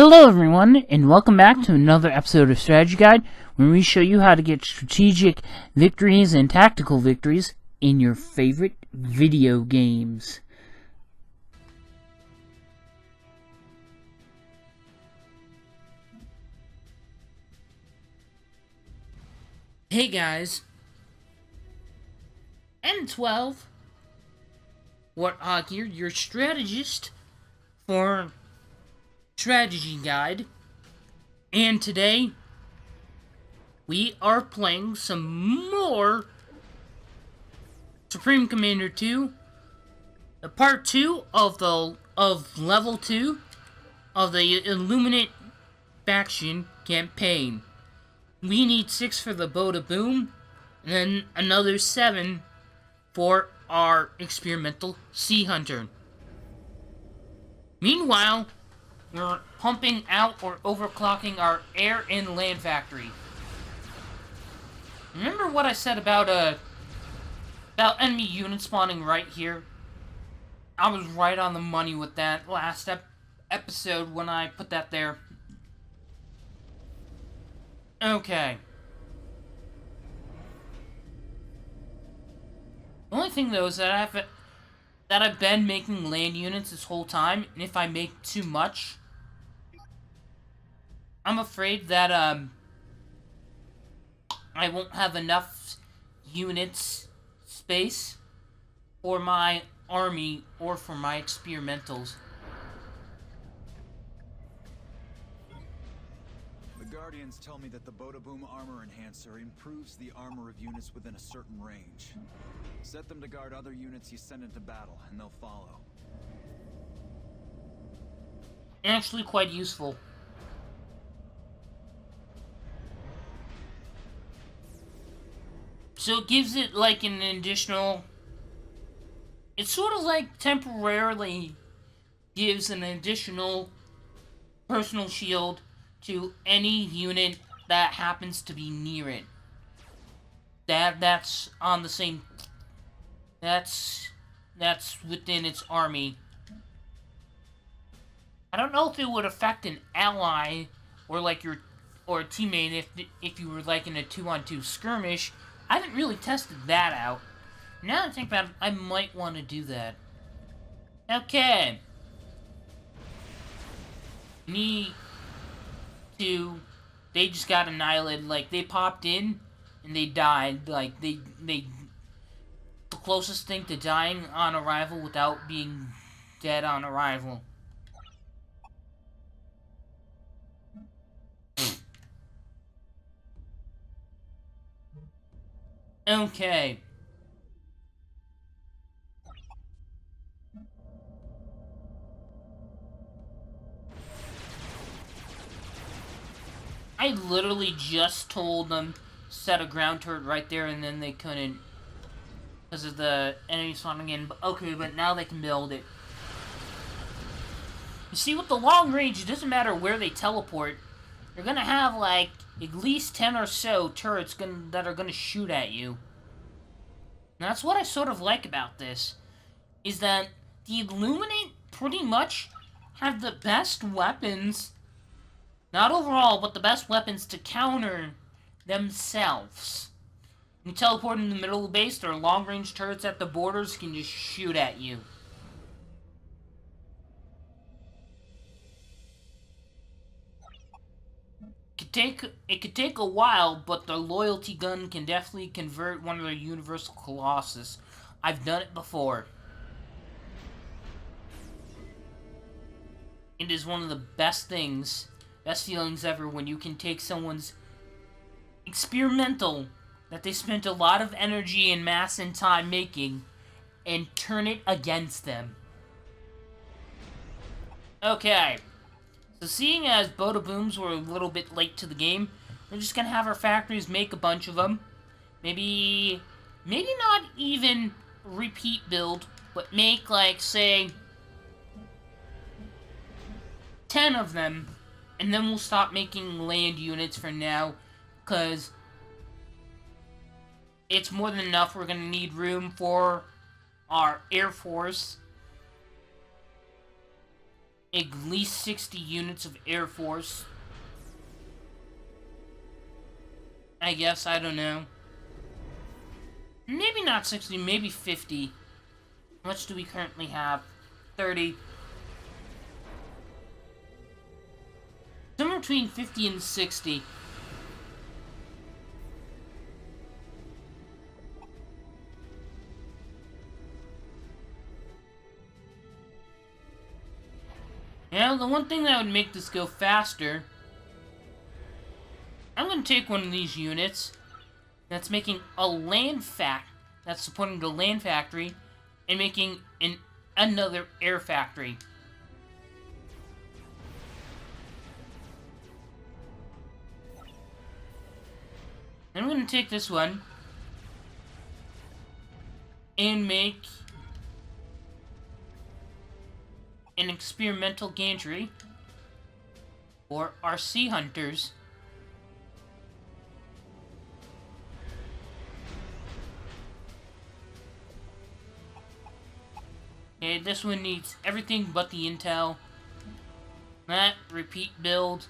Hello everyone, and welcome back to another episode of Strategy Guide, where we show you how to get strategic victories and tactical victories in your favorite video games. Hey guys, N12, Warthog here, your strategist for Strategy Guide, and today we are playing some more Supreme Commander 2, the part 2 of level 2 of the Illuminate faction campaign. We need 6 for the Boda Boom, and then another 7 for our experimental Sea Hunter. Meanwhile, we're pumping out or overclocking our air and land factory. Remember what I said about enemy units spawning right here? I was right on the money with that last episode when I put that there. Okay. The only thing though is that I've been making land units this whole time, and if I make too much, I'm afraid that I won't have enough units space for my army or for my experimentals. The Guardians tell me that the Boda Boom armor enhancer improves the armor of units within a certain range. Set them to guard other units you send into battle, and they'll follow. Actually quite useful. So it gives it like an additional... It sort of like temporarily gives an additional personal shield to any unit that happens to be near it. That's on the same... That's within its army. I don't know if it would affect an ally or like a teammate if you were like in a 2-on-2 skirmish. I haven't really tested that out. Now that I think about it, I might want to do that. Okay. Me too. They just got annihilated. Like, they popped in and they died. Like, they the closest thing to dying on arrival without being dead on arrival. Okay. I literally just told them set a ground turret right there, and then they couldn't because of the enemy spawning in. Okay, but now they can build it. You see, with the long range, it doesn't matter where they teleport. You're gonna have like at least 10 or so turrets that are gonna shoot at you. And that's what I sort of like about this, is that the Illuminate pretty much have the best weapons, not overall, but the best weapons to counter themselves. You teleport in the middle of the base, there are long-range turrets at the borders can just shoot at you. It could take a while, but the loyalty gun can definitely convert one of their universal colossus. I've done it before. It is one of the best feelings ever when you can take someone's experimental that they spent a lot of energy and mass and time making and turn it against them. Okay. So seeing as Boda Booms were a little bit late to the game, we're just gonna have our factories make a bunch of them. Maybe not even repeat build, but make like, say, 10 of them, and then we'll stop making land units for now, because it's more than enough. We're gonna need room for our Air Force at least 60 units of Air Force. I guess, I don't know. Maybe not 60, maybe 50. How much do we currently have? 30. Somewhere between 50 and 60. Now, the one thing that would make this go faster, I'm going to take one of these units that's making a that's supporting the land factory, and making another air factory. Then I'm going to take this one and make an experimental gantry for our sea hunters. Okay, this one needs everything but the intel. That, repeat build.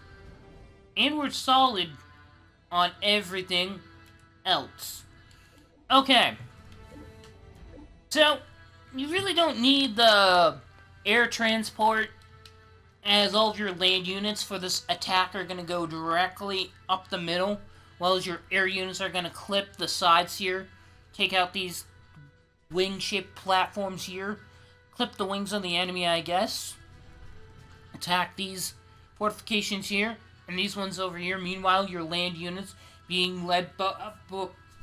And we're solid on everything else. Okay. So, you really don't need the air transport, as all of your land units for this attack are going to go directly up the middle, while your air units are going to clip the sides here, take out these wing-shaped platforms here, clip the wings of the enemy, I guess, attack these fortifications here, and these ones over here. Meanwhile, your land units being led by,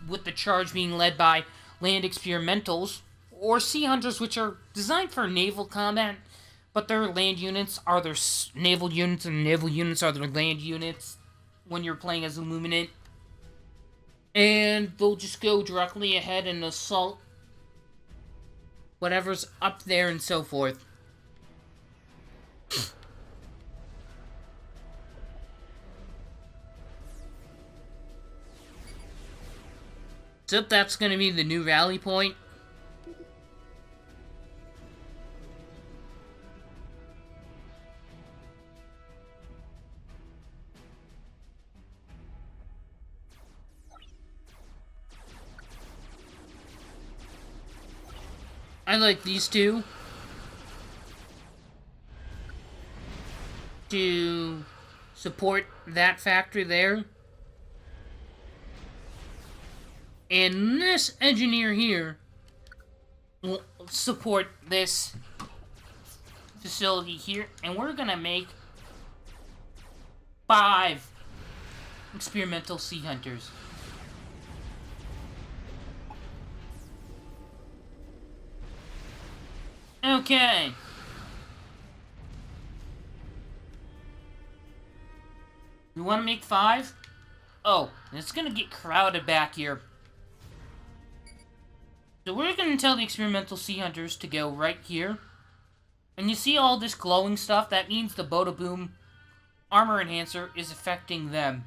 with the charge being led by land experimentals, or sea hunters, which are designed for naval combat, but their land units are their naval units, and naval units are their land units when you're playing as illuminate. And they'll just go directly ahead and assault whatever's up there and so forth. So that's going to be the new rally point. I like these two to support that factory there. And this engineer here will support this facility here. And we're gonna make 5 experimental sea hunters. Okay. You want to make 5? Oh, it's gonna get crowded back here. So we're gonna tell the experimental sea hunters to go right here. And you see all this glowing stuff? That means the Boom armor enhancer is affecting them.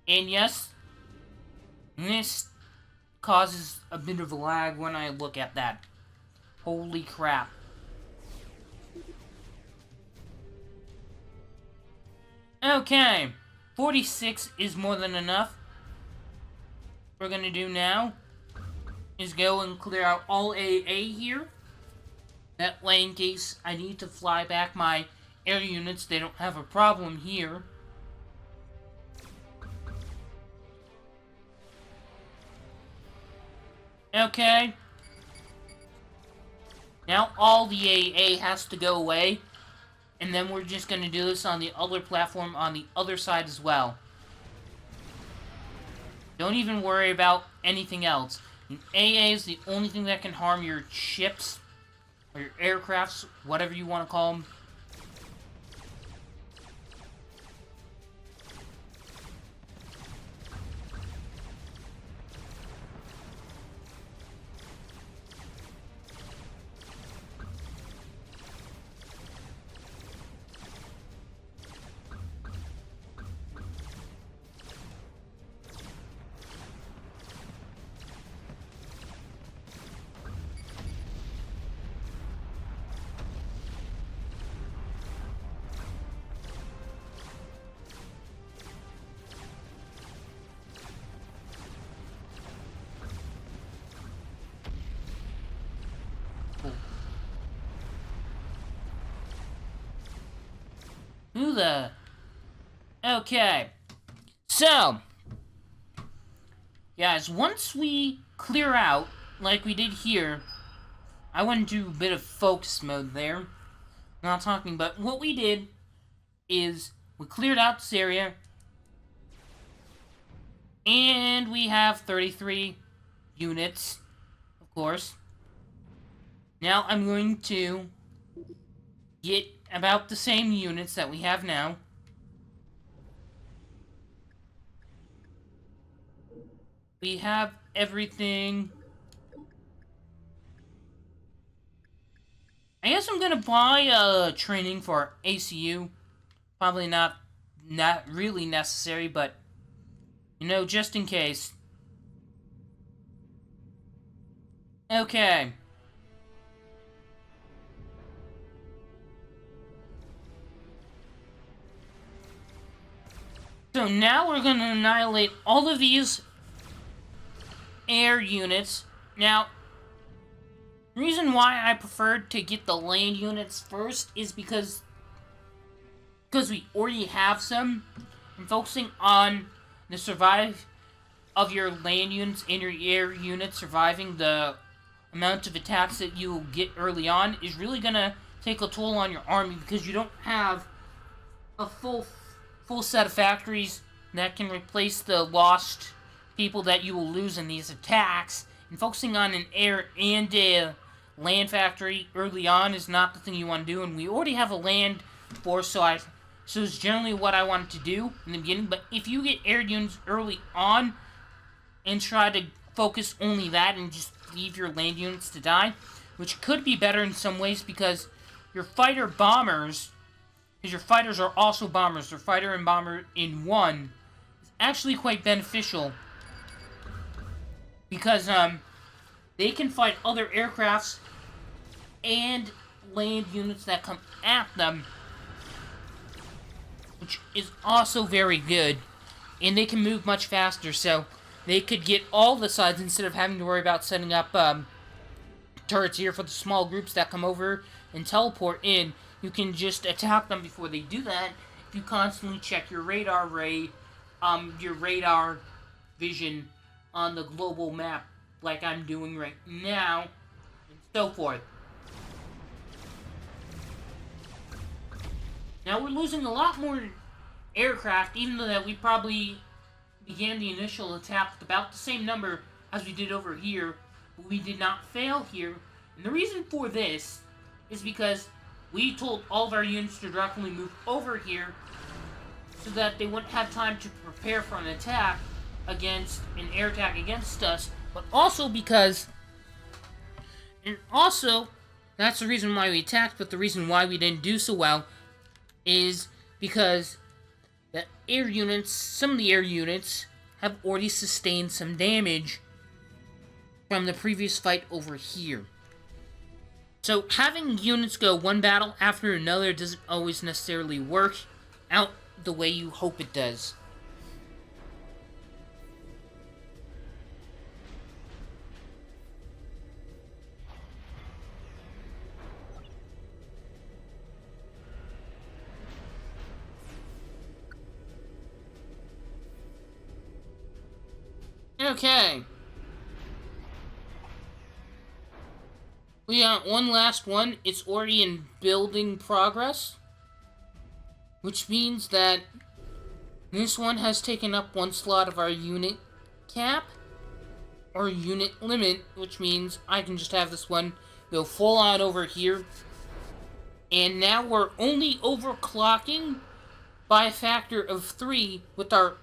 And yes, this causes a bit of a lag when I look at that. Holy crap. Okay. 46 is more than enough. What we're gonna do now is go and clear out all AA here. That way, in case I need to fly back my air units, they don't have a problem here. Okay. Now all the AA has to go away. And then we're just going to do this on the other platform on the other side as well. Don't even worry about anything else. And AA is the only thing that can harm your ships, or your aircrafts, whatever you want to call them. Who the... Okay. So, guys, once we clear out, like we did here, I went into a bit of focus mode there. Not talking, but what we did is we cleared out this area, and we have 33 units, of course. Now I'm going to get about the same units that we have now. We have everything. I guess I'm gonna buy training for ACU. Probably not really necessary, but you know, just in case. Okay. So now we're gonna annihilate all of these air units. Now, the reason why I preferred to get the land units first is because we already have some. I'm focusing on the survive of your land units and your air units surviving. The amount of attacks that you will get early on is really gonna take a toll on your army because you don't have a full set of factories that can replace the lost people that you will lose in these attacks. And focusing on an air and a land factory early on is not the thing you want to do. And we already have a land force, so it's generally what I wanted to do in the beginning. But if you get air units early on and try to focus only that and just leave your land units to die, which could be better in some ways because your fighter bombers, because your fighters are also bombers, they're fighter and bomber in one, is actually quite beneficial because they can fight other aircrafts and land units that come at them, which is also very good, and they can move much faster, so they could get all the sides instead of having to worry about setting up turrets here for the small groups that come over and teleport in. You can just attack them before they do that if you constantly check your radar vision on the global map like I'm doing right now, and so forth. Now we're losing a lot more aircraft, even though that we probably began the initial attack with about the same number as we did over here, but we did not fail here. And the reason for this is because we told all of our units to directly move over here so that they wouldn't have time to prepare for an attack against an air attack against us, but also because, and also that's the reason why we attacked, but the reason why we didn't do so well is because the air units, some of the air units have already sustained some damage from the previous fight over here. So having units go one battle after another doesn't always necessarily work out the way you hope it does. Okay. We got one last one. It's already in building progress, which means that this one has taken up one slot of our unit cap, or unit limit, which means I can just have this one go full on over here. And now we're only overclocking by a factor of 3 with our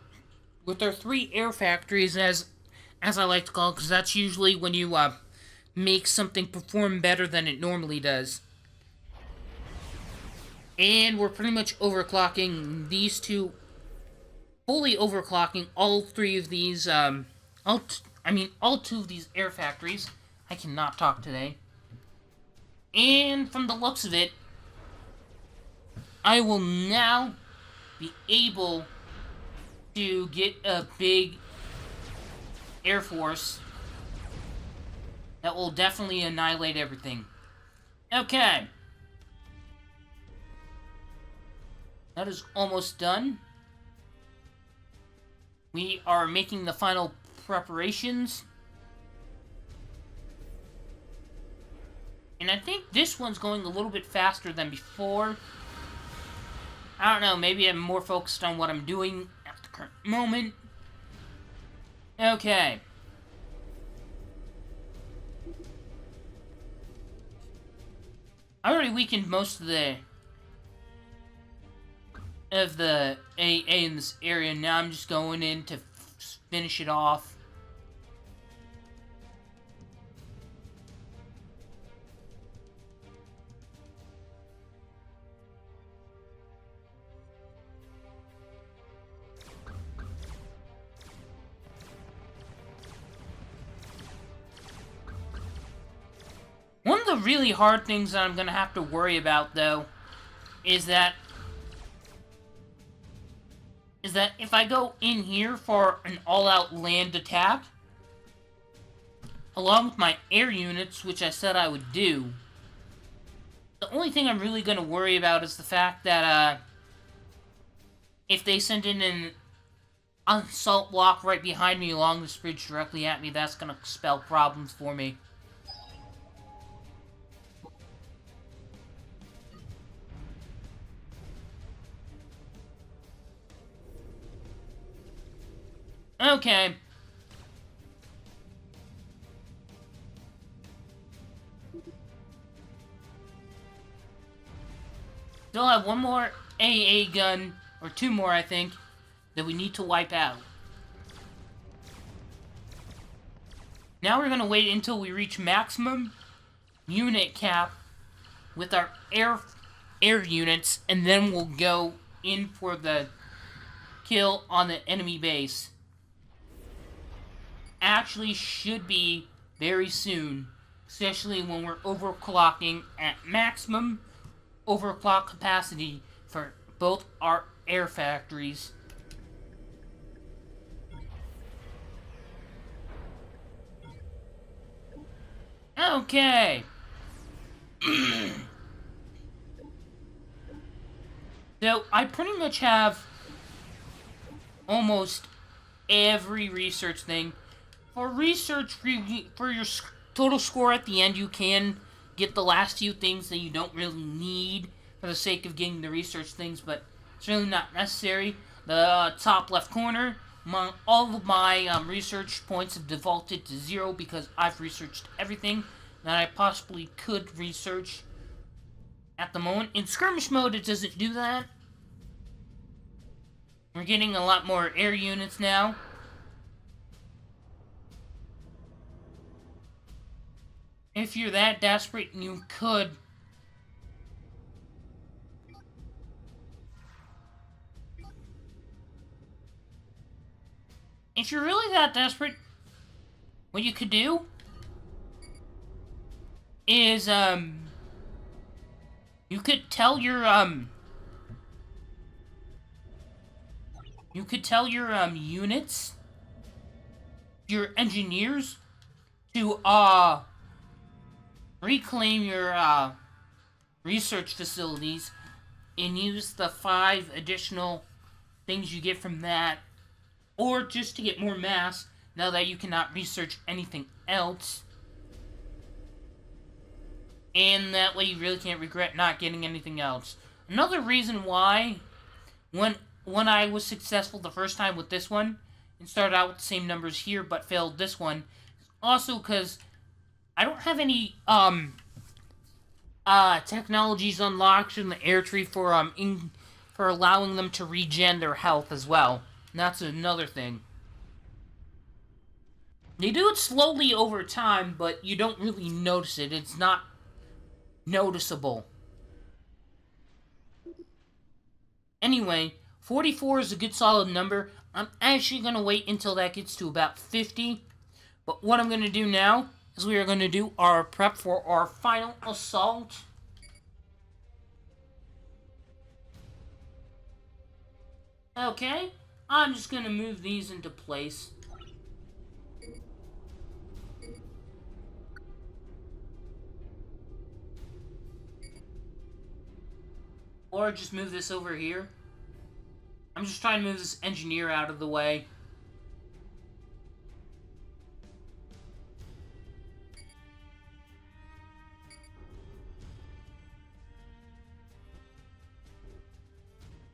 3 air factories, as I like to call it, because that's usually when you make something perform better than it normally does. And we're pretty much overclocking these two, fully overclocking all 3 of these, all 2 of these air factories. I cannot talk today. And from the looks of it, I will now be able to get a big air force that will definitely annihilate everything. Okay. That is almost done. We are making the final preparations. And I think this one's going a little bit faster than before. I don't know, maybe I'm more focused on what I'm doing at the current moment. Okay. I already weakened most of the AA in this area. Now I'm just going in to finish it off. One of the really hard things that I'm gonna have to worry about, though, is that if I go in here for an all-out land attack, along with my air units, which I said I would do, the only thing I'm really gonna worry about is the fact that, if they send in an assault block right behind me along this bridge directly at me, that's gonna spell problems for me. Okay. Still have one more AA gun, or two more, I think, that we need to wipe out. Now we're gonna wait until we reach maximum unit cap with our air units, and then we'll go in for the kill on the enemy base. Actually should be very soon, especially when we're overclocking at maximum overclock capacity for both our air factories. Okay. So I pretty much have almost every research thing. For research, for your total score at the end, you can get the last few things that you don't really need for the sake of getting the research things, but it's really not necessary. The top left corner, all of my research points have defaulted to 0 because I've researched everything that I possibly could research at the moment. In skirmish mode, it doesn't do that. We're getting a lot more air units now. If you're that desperate, you could. If you're really that desperate, what you could do is, you could tell your, units, your engineers, to, reclaim your research facilities and use the 5 additional things you get from that, or just to get more mass now that you cannot research anything else. And that way you really can't regret not getting anything else. Another reason why, when I was successful the first time with this one, and started out with the same numbers here but failed this one, is also because I don't have any, technologies unlocked in the air tree for allowing them to regen their health as well. And that's another thing. They do it slowly over time, but you don't really notice it. It's not noticeable. Anyway, 44 is a good solid number. I'm actually going to wait until that gets to about 50. But what I'm going to do now is we are going to do our prep for our final assault. Okay, I'm just going to move these into place. Or just move this over here. I'm just trying to move this engineer out of the way.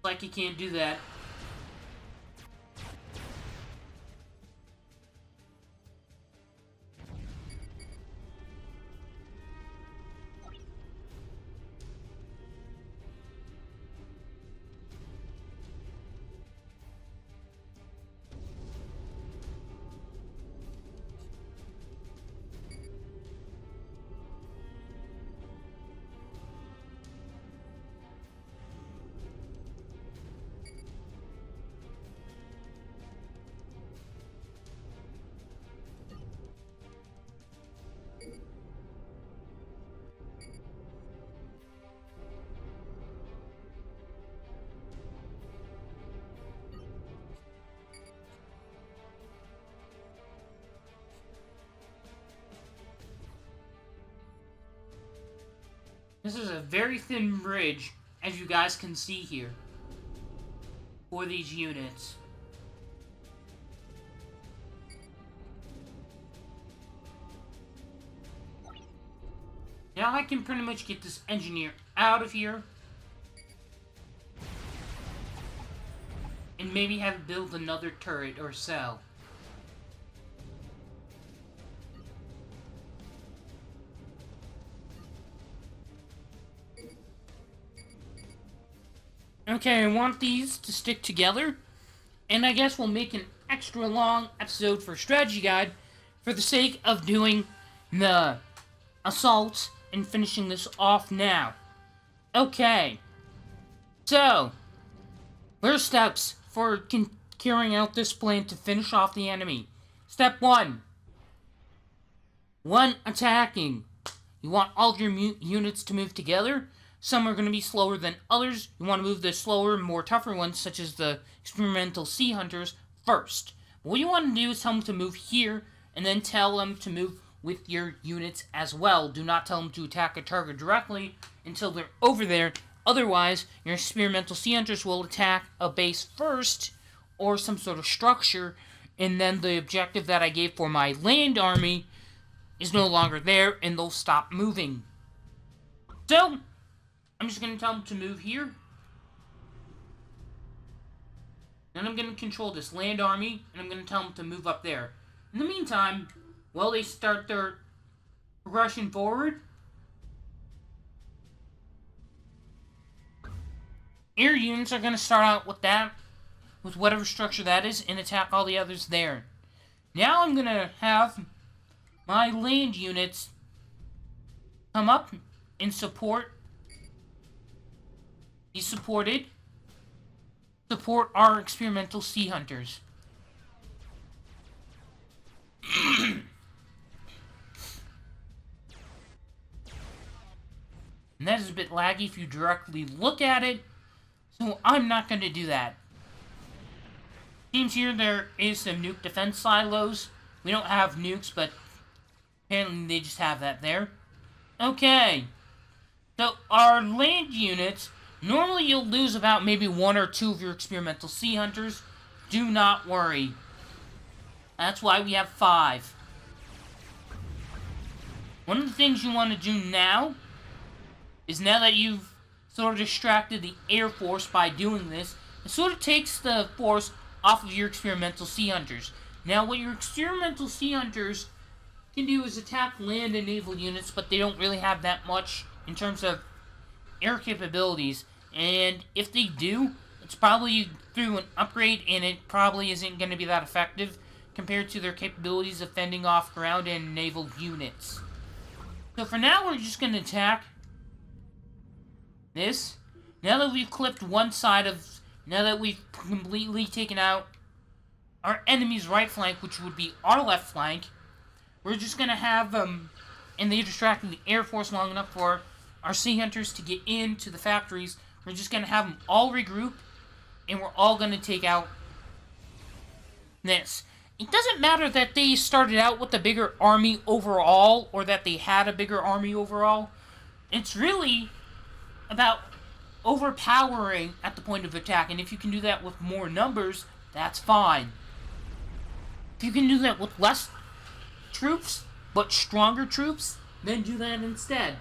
Like you can't do that. This is a very thin bridge, as you guys can see here, for these units. Now I can pretty much get this engineer out of here. And maybe have it build another turret or so. Okay, I want these to stick together, and I guess we'll make an extra long episode for Strategy Guide for the sake of doing the assault and finishing this off now. Okay, so, first steps for carrying out this plan to finish off the enemy. Step 1. When attacking, you want all of your units to move together. Some are going to be slower than others. You want to move the slower, more tougher ones, such as the experimental sea hunters, first. What you want to do is tell them to move here, and then tell them to move with your units as well. Do not tell them to attack a target directly until they're over there. Otherwise, your experimental sea hunters will attack a base first, or some sort of structure, and then the objective that I gave for my land army is no longer there, and they'll stop moving. So, I'm just going to tell them to move here. Then I'm going to control this land army, and I'm going to tell them to move up there. In the meantime, while they start their progression forward, air units are going to start out with that, with whatever structure that is, and attack all the others there. Now I'm going to have my land units come up and support. Be supported. Support our experimental sea hunters. And that is a bit laggy if you directly look at it, so I'm not going to do that. Seems here there is some nuke defense silos. We don't have nukes, but apparently they just have that there. Okay. So our land units, normally you'll lose about maybe 1 or 2 of your experimental sea hunters. Do not worry. That's why we have 5. One of the things you want to do now is, now that you've sort of distracted the Air Force by doing this, it sort of takes the force off of your experimental sea hunters. Now, what your experimental sea hunters can do is attack land and naval units, but they don't really have that much in terms of air capabilities. And if they do, it's probably through an upgrade, and it probably isn't going to be that effective compared to their capabilities of fending off ground and naval units. So for now, we're just going to attack this. Now that we've clipped one side of... Now that we've completely taken out our enemy's right flank, which would be our left flank, we're just going to have and they distracted the Air Force long enough for our sea hunters to get into the factories. We're just going to have them all regroup, and we're all going to take out this. It doesn't matter that they started out with a bigger army overall, or that they had a bigger army overall. It's really about overpowering at the point of attack, and if you can do that with more numbers, that's fine. If you can do that with less troops, but stronger troops, then do that instead.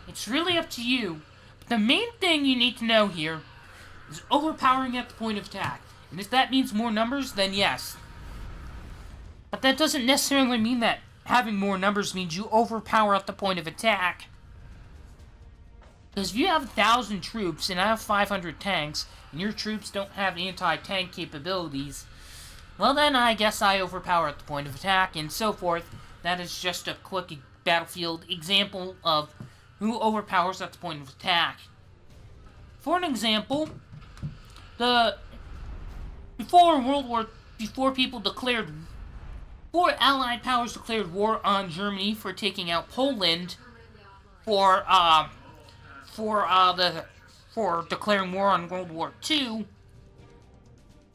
It's really up to you. But the main thing you need to know here is overpowering at the point of attack. And if that means more numbers, then yes. But that doesn't necessarily mean that having more numbers means you overpower at the point of attack. Because if you have 1,000 troops and I have 500 tanks, and your troops don't have anti-tank capabilities, well then I guess I overpower at the point of attack, and so forth. That is just a quick battlefield example of who overpowers at the point of attack. For an example, before Allied powers declared war on Germany for taking out Poland, for declaring war on World War II,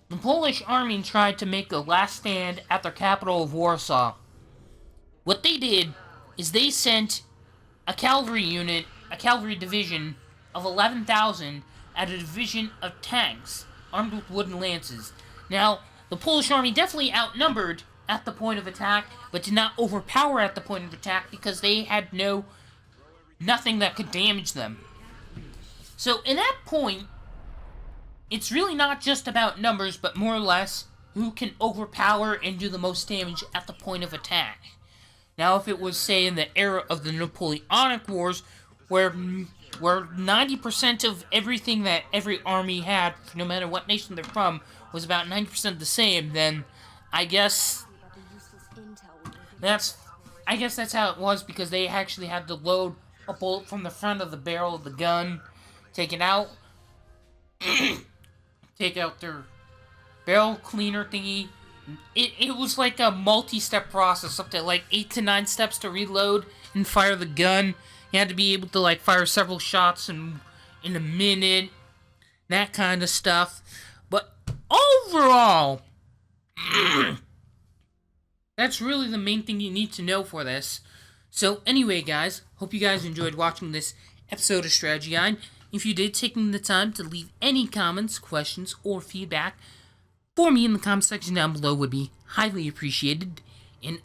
the Polish army tried to make a last stand at their capital of Warsaw. What they did is they sent a cavalry division of 11,000 and a division of tanks armed with wooden lances. Now, the Polish army definitely outnumbered at the point of attack, but did not overpower at the point of attack because they had nothing that could damage them. So, in that point, it's really not just about numbers, but more or less who can overpower and do the most damage at the point of attack. Now, if it was, say, in the era of the Napoleonic Wars, where 90% of everything that every army had, no matter what nation they're from, was about 90% the same, then I guess that's how it was, because they actually had to load a bullet from the front of the barrel of the gun, take it out, take out their barrel cleaner thingy. It was like a multi-step process, up to like 8 to 9 steps to reload and fire the gun. You had to be able to like fire several shots in a minute, that kind of stuff. But overall, that's really the main thing you need to know for this. So anyway, guys, hope you guys enjoyed watching this episode of Strategy Guide. If you did, taking the time to leave any comments, questions, or feedback for me in the comment section down below would be highly appreciated. And